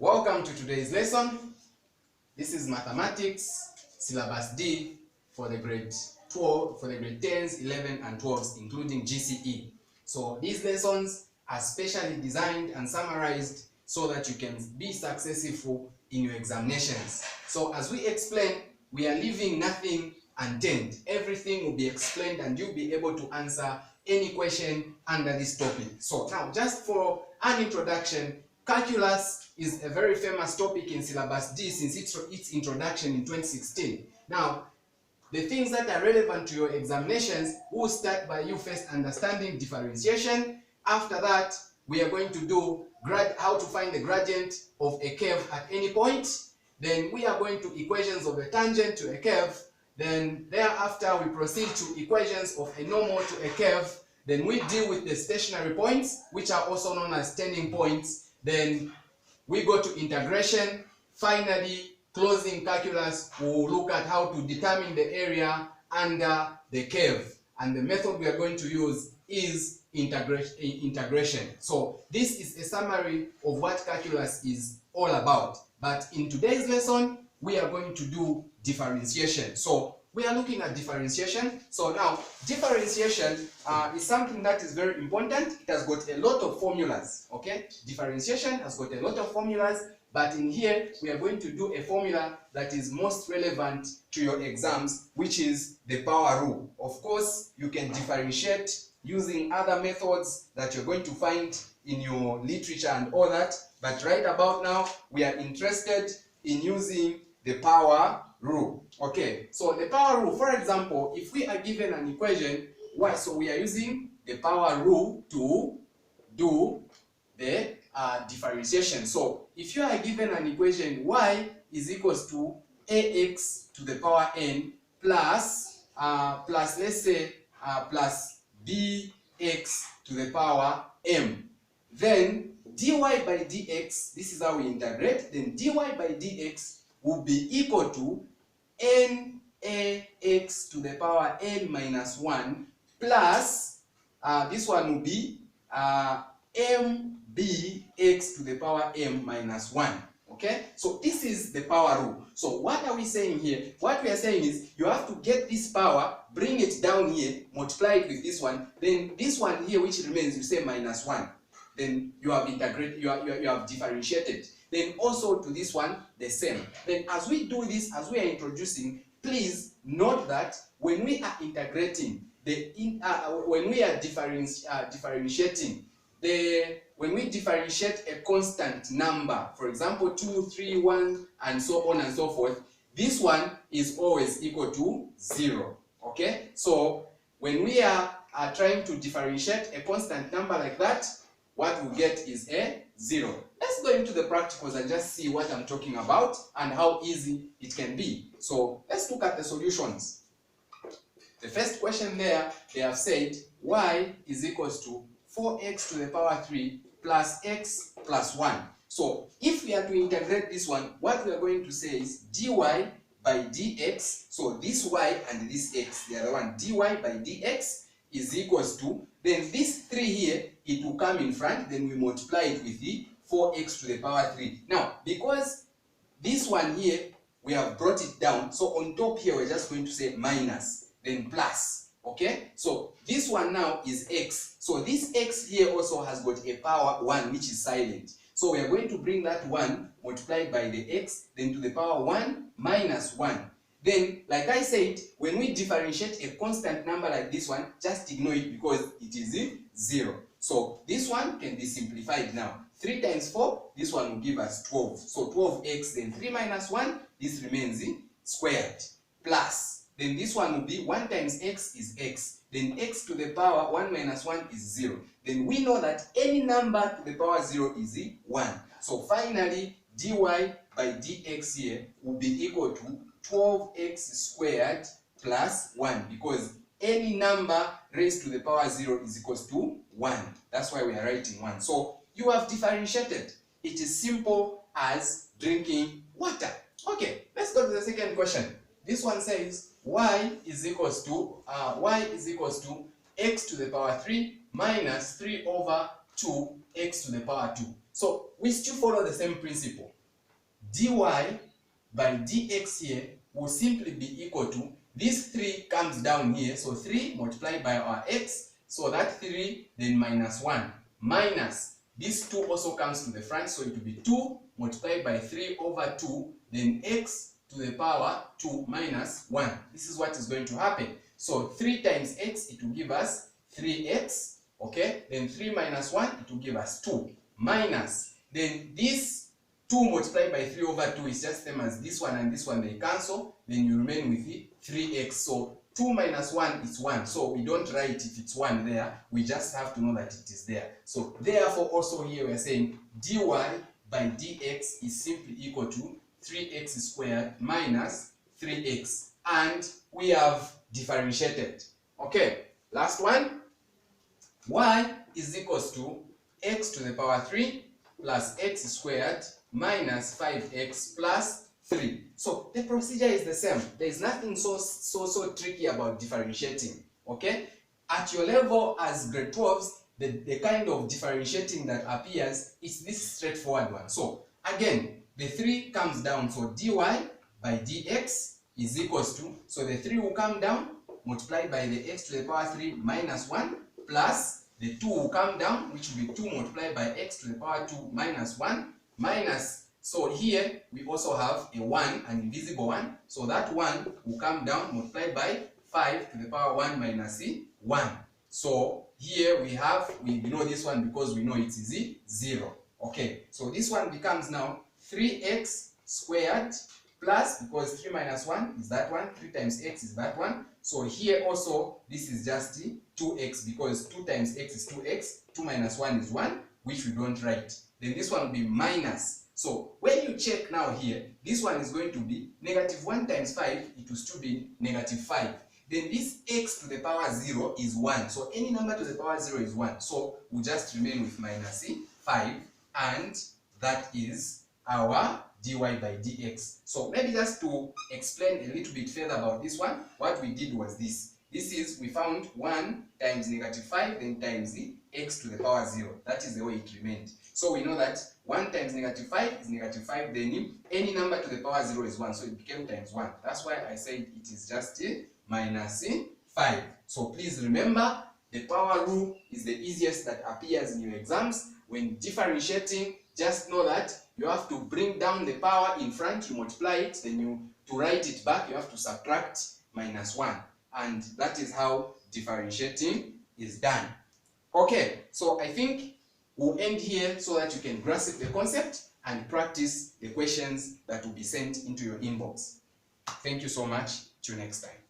Welcome to today's lesson. This is mathematics syllabus D for the grade 12, for the grade 10s, 11 and 12s, including GCE. So these lessons are specially designed and summarized so that you can be successful in your examinations. So as we explain, we are leaving nothing unturned. Everything will be explained and you'll be able to answer any question under this topic. So now, just for an introduction, calculus is a very famous topic in syllabus D since its introduction in 2016. Now, the things that are relevant to your examinations will start by you first understanding differentiation. After that, we are going to do how to find the gradient of a curve at any point. Then we are going to equations of a tangent to a curve. Then thereafter we proceed to equations of a normal to a curve. Then we deal with the stationary points, which are also known as turning points. Then we go to integration. Finally, closing calculus, we'll look at how to determine the area under the curve. And the method we are going to use is integration. So this is a summary of what calculus is all about. But in today's lesson, we are going to do differentiation. So we are looking at differentiation. So now, differentiation is something that is very important. It has got a lot of formulas, okay? Differentiation has got a lot of formulas, but in here, we are going to do a formula that is most relevant to your exams, which is the power rule. Of course, you can differentiate using other methods that you're going to find in your literature and all that, but right about now, we are interested in using the power rule. Okay, so the power rule, for example, if we are given an equation, so we are using the power rule to do the differentiation. So if you are given an equation y is equals to ax to the power n plus let's say plus bx to the power m, then dy by dx, this is how we integrate, then dy by dx will be equal to nax to the power n minus 1 plus this one will be mbx to the power m minus 1. Okay, so this is the power rule. So what are we saying here? What we are saying is you have to get this power, bring it down here, multiply it with this one, then this one here which remains you say minus 1. Then you have integrated, you have differentiated. Then also to this one the same. Then as we do this, as we are introducing, please note that when we are integrating when we are differentiating, when we differentiate a constant number, for example 2, 3, 1 and so on and so forth, this one is always equal to 0. Okay, so when we are trying to differentiate a constant number like that, what we get is a 0. Let's go into the practicals and just see what I'm talking about and how easy it can be. So let's look at the solutions. The first question there, they have said y is equals to 4x to the power 3 plus x plus 1. So if we are to integrate this one, what we are going to say is dy by dx. So this y and this x, the other one, dy by dx is equals to, then this 3 here, it will come in front, then we multiply it with the 4x to the power 3. Now, because this one here, we have brought it down, so on top here, we're just going to say minus, then plus, okay? So this one now is x. So this x here also has got a power 1, which is silent. So we are going to bring that 1 multiplied by the x, then to the power 1 minus 1. Then, like I said, when we differentiate a constant number like this one, just ignore it because it is 0. So this one can be simplified now. 3 times 4, this one will give us 12. So 12x, then 3 minus 1, this remains squared. Plus, then this one will be 1 times x is x. Then x to the power 1 minus 1 is 0. Then we know that any number to the power 0 is 1. So finally, dy by dx here will be equal to 12x squared plus 1, because any number raised to the power 0 is equals to 1. That's why we are writing 1. So you have differentiated. It is simple as drinking water. Okay, let's go to the second question. This one says y is equals to x to the power 3 minus 3 over 2 x to the power 2. So we still follow the same principle. dy by dx here will simply be equal to, this 3 comes down here, so 3 multiplied by our x, so that 3 then minus 1, minus this 2 also comes to the front, so it will be 2 multiplied by 3 over 2, then x to the power 2 minus 1. This is what is going to happen. So 3 times x, it will give us 3x, okay? Then 3 minus 1, it will give us 2, minus, then this 2 multiplied by 3 over 2 is just the same as this one and this one, they cancel, then you remain with the 3x. So 2 minus 1 is 1, so we don't write if it's 1 there, we just have to know that it is there. So therefore also here we are saying dy by dx is simply equal to 3x squared minus 3x, and we have differentiated. Okay, last one, y is equals to x to the power 3 plus x squared minus 5x plus 3. So the procedure is the same. There is nothing so tricky about differentiating. Okay, at your level as grade 12s, the kind of differentiating that appears is this straightforward one. So again, the 3 comes down, so dy by dx is equals to, so the 3 will come down, multiplied by the x to the power 3 minus 1, plus the 2 will come down, which will be 2 multiplied by x to the power 2 minus 1, minus, so here we also have a 1, an invisible one, so that 1 will come down, multiplied by 5 to the power 1 minus 1. So here we know this one because we know it is 0. Okay, so this one becomes now 3x squared plus, because 3 minus 1 is that one, 3 times x is that one. So here also, this is just 2x, because 2 times x is 2x, 2 minus 1 is 1, which we don't write. Then this one will be minus. So when you check now here, this one is going to be negative 1 times 5, it will still be negative 5. Then this x to the power 0 is 1. So any number to the power 0 is 1. So we'll just remain with minus 5, and that is our dy by dx. So maybe just to explain a little bit further about this one, what we did was this. This is, we found 1 times negative 5, then times the x to the power 0. That is the way it remained. So we know that 1 times negative 5 is negative 5, then any number to the power 0 is 1. So it became times 1. That's why I said it is just minus 5. So please remember, the power rule is the easiest that appears in your exams. When differentiating, just know that you have to bring down the power in front, you multiply it, then to write it back, you have to subtract minus 1. And that is how differentiating is done. Okay, so I think we'll end here so that you can grasp the concept and practice the questions that will be sent into your inbox. Thank you so much. Till next time.